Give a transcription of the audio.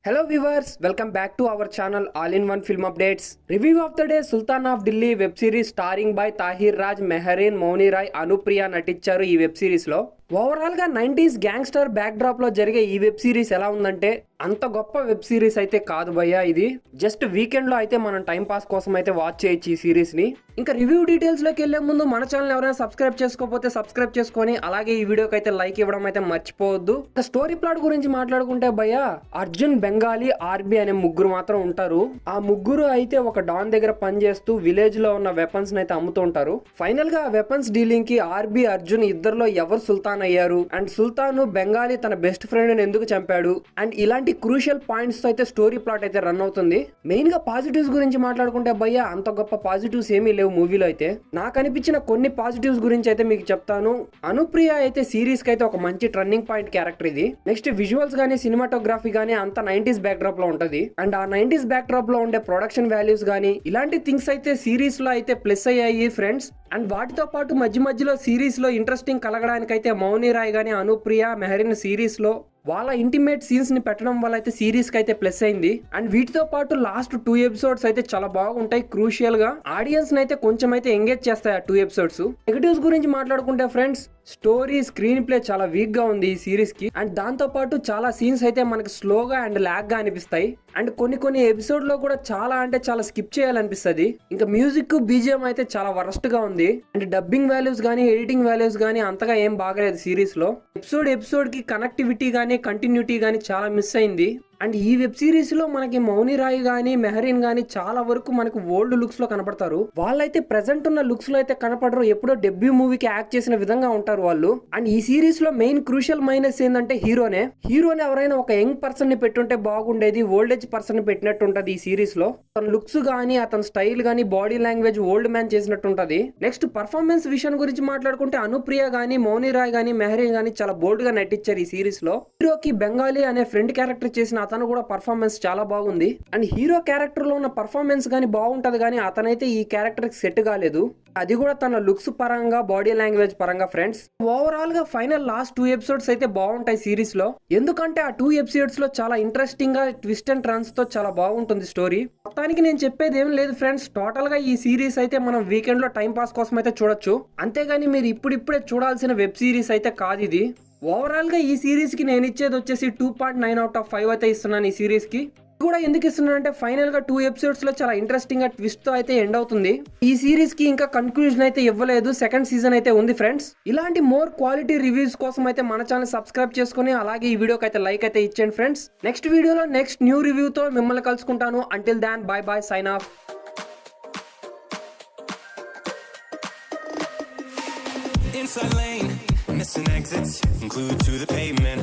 Hello viewers, welcome back to our channel All-in-One Film Updates. Review of the day Sultan of Delhi web series starring by Tahir Raj, Mehreen, Mouni Rai, Anupriya నటించారు ఈ web series లో. Overall గా 90s gangster back drop లో జరిగే ఈ web series ఎలా ఉందంటే అంత గొప్ప వెబ్ సిరీస్ అయితే కాదు భయ్యా. ఇది జస్ట్ వీకెండ్ లో అయితే మనం టైం పాస్ కోసం అయితే వాచ్ చేయొచ్చు ఈ సిరీస్ ని. ఇంకా రివ్యూ డీటెయిల్స్ లోకి వెళ్లే ముందు మన ఛానల్ ఎవరైనా సబ్స్క్రైబ్ చేసుకోకపోతే సబ్స్క్రైబ్ చేసుకొని అలాగే ఈ వీడియోకి అయితే లైక్ ఇవ్వడం అయితే మర్చిపోవద్దు. స్టోరీ ప్లాట్ గురించి మాట్లాడుకుంటే భయ్యా, అర్జున్, బెంగాలీ, ఆర్బీ అనే ముగ్గురు మాత్రం ఉంటారు. ఆ ముగ్గురు అయితే ఒక డాన్ దగ్గర పనిచేస్తూ విలేజ్ లో ఉన్న వెపన్స్ అయితే అమ్ముతూ ఉంటారు. ఫైనల్ గా వెపన్స్ డీలింగ్ కి ఆర్బీ, అర్జున్ ఇద్దరులో ఎవరు సుల్తాన్ అయ్యారు అండ్ సుల్తాన్ బెంగాలీ తన బెస్ట్ ఫ్రెండ్ ఎందుకు చంపాడు అండ్ ఇలాంటి క్రూషియల్ పాయింట్స్ అయితే స్టోరీ ప్లాట్ అయితే రన్ అవుతుంది. మెయిన్ గా పాజిటివ్స్ గురించి మాట్లాడుకుంటే భయ్యా, అంత గొప్ప పాజిటివ్స్ ఏమీ లేవు మూవీలో. అయితే నాకు అనిపించిన కొన్ని పాజిటివ్స్ గురించి అయితే మీకు చెప్తాను. అనుప్రియ అయితే సిరీస్ కి అయితే ఒక మంచి టర్నింగ్ పాయింట్ క్యారెక్టర్ ఇది. నెక్స్ట్ విజువల్స్ గానీ సినిమాటోగ్రఫీ గానీ అంత 90s బ్యాక్ డ్రాప్ లో ఉంటది అండ్ ఆ 90s బ్యాక్ డ్రాప్ లో ఉండే ప్రొడక్షన్ వాల్యూస్ గానీ ఇలాంటి థింగ్స్ అయితే సిరీస్ లో అయితే ప్లస్ అయ్యాయి ఫ్రెండ్స్. అండ్ వాటితో పాటు మధ్యలో సిరీస్ లో ఇంట్రెస్టింగ్ కలగడానికి అయితే మౌని రాయ్ గానీ, అనుప్రియ, మెహరీన్ సిరీస్ లో వాళ్ళ ఇంటిమేట్ సీన్స్ ని పెట్టడం వల్ల అయితే సిరీస్ కి అయితే ప్లస్ అయింది. అండ్ వీటితో పాటు లాస్ట్ 2 ఎపిసోడ్స్ అయితే చాలా బాగుంటాయి. క్రూషియల్ గా ఆడియన్స్ ని అయితే కొంచెం అయితే ఎంగేజ్ చేస్తాయి ఆ 2 ఎపిసోడ్స్. నెగటివ్స్ గురించి మాట్లాడుకుంటే ఫ్రెండ్స్, స్టోరీ, స్క్రీన్ ప్లే చాలా వీక్ గా ఉంది ఈ సిరీస్ కి. అండ్ దాంతో పాటు చాలా సీన్స్ అయితే మనకి స్లోగా అండ్ లాగ్ గా అనిపిస్తాయి. అండ్ కొన్ని ఎపిసోడ్ లో కూడా చాలా స్కిప్ చేయాలనిపిస్తుంది. ఇంకా మ్యూజిక్, బీజిఎం అయితే చాలా వరస్ట్ గా ఉంది. అండ్ డబ్బింగ్ వాల్యూస్ గానీ, ఎడిటింగ్ వాల్యూస్ గానీ అంతగా ఏం బాగలేదు సిరీస్ లో. ఎపిసోడ్ కి కనెక్టివిటీ గానీ, కంటిన్యూటీ గానీ చాలా మిస్ అయింది. అండ్ ఈ వెబ్ సిరీస్ లో మనకి మౌని రాయ్ గానీ, మెహరీన్ గానీ చాలా వరకు మనకు ఓల్డ్ లుక్స్ లో కనపడతారు. వాళ్ళైతే ప్రెసెంట్ ఉన్న లుక్స్ లో అయితే కనపడరు. ఎప్పుడో డెబ్యూ మూవీకి యాక్ట్ చేసిన విధంగా ఉంటారు వాళ్ళు. అండ్ ఈ సిరీస్ లో మెయిన్ క్రూషియల్ మైనస్ ఏంటంటే హీరోనే ఎవరైనా ఒక యంగ్ పర్సన్ ని పెట్టుంటే బాగుండేది. ఓల్డ్ ఏజ్ పర్సన్ ని పెట్టినట్టు ఉంటది ఈ సిరీస్ లో. అతని లుక్స్ గానీ, అతని స్టైల్ గానీ, బాడీ లాంగ్వేజ్ ఓల్డ్ మ్యాన్ చేసినట్టు ఉంటది. నెక్స్ట్ పర్ఫార్మెన్స్ విషయం గురించి మాట్లాడుకుంటే అనుప్రియ గానీ, మౌని రాయ్ గానీ, మెహరీన్ గానీ చాలా బోల్డ్ గా నటించారు ఈ సిరీస్ లో. హీరోకి బెంగాలీ అనే ఫ్రెండ్ క్యారెక్టర్ చేసిన అతను కూడా పర్ఫార్మెన్స్ చాలా బాగుంది. అండ్ హీరో క్యారెక్టర్ లో ఉన్న పర్ఫార్మెన్స్ గానీ బాగుంటది కానీ అతనైతే ఈ క్యారెక్టర్ కి సెట్ కాలేదు. అది కూడా తన లుక్స్ పరంగా, బాడీ లాంగ్వేజ్ పరంగా ఫ్రెండ్స్. ఓవరాల్ గా ఫైనల్ లాస్ట్ 2 ఎపిసోడ్స్ అయితే బాగుంటాయి సిరీస్ లో. ఎందుకంటే ఆ 2 ఎపిసోడ్స్ లో చాలా ఇంట్రెస్టింగ్ గా ట్విస్ట్ అండ్ టర్న్స్ తో చాలా బాగుంటుంది స్టోరీ. మొత్తానికి నేను చెప్పేది ఏం లేదు ఫ్రెండ్స్, టోటల్ గా ఈ సిరీస్ అయితే మనం వీకెండ్ లో టైం పాస్ కోసం అయితే చూడొచ్చు. అంతేగాని మీరు ఇప్పుడిప్పుడే చూడాల్సిన వెబ్ సిరీస్ అయితే కాదు ఇది. ఓవరాల్ గా ఈ సిరీస్ కి నేను ఇచ్చేది వచ్చేసి 2.9 out of 5 అయితే ఇస్తున్నాను. ఈ సిరీస్ కి కూడా ఎందుకు ఇస్తున్నానంటే ఫైనల్ గా 2 ఎపిసోడ్స్ లో చాలా ఇంట్రెస్టింగ్ గా ట్విస్ట్ తో అయితే ఎండ్ అవుతుంది. ఈ సిరీస్ కి ఇంకా కన్క్లూజన్ అయితే ఇవ్వలేదు. సెకండ్ సీజన్ అయితే ఉంది ఫ్రెండ్స్. ఇలాంటి మోర్ క్వాలిటీ రివ్యూస్ కోసం అయితే మన ఛానల్ సబ్స్క్రైబ్ చేసుకుని అలాగే ఈ వీడియోకి అయితే లైక్ అయితే ఇచ్చేయండి ఫ్రెండ్స్. నెక్స్ట్ వీడియోలో నెక్స్ట్ న్యూ రివ్యూ తో మిమ్మల్ని కలుసుకుంటాను. Until then bye bye, sign off. Inside lane, missing exits, glued to the pavement.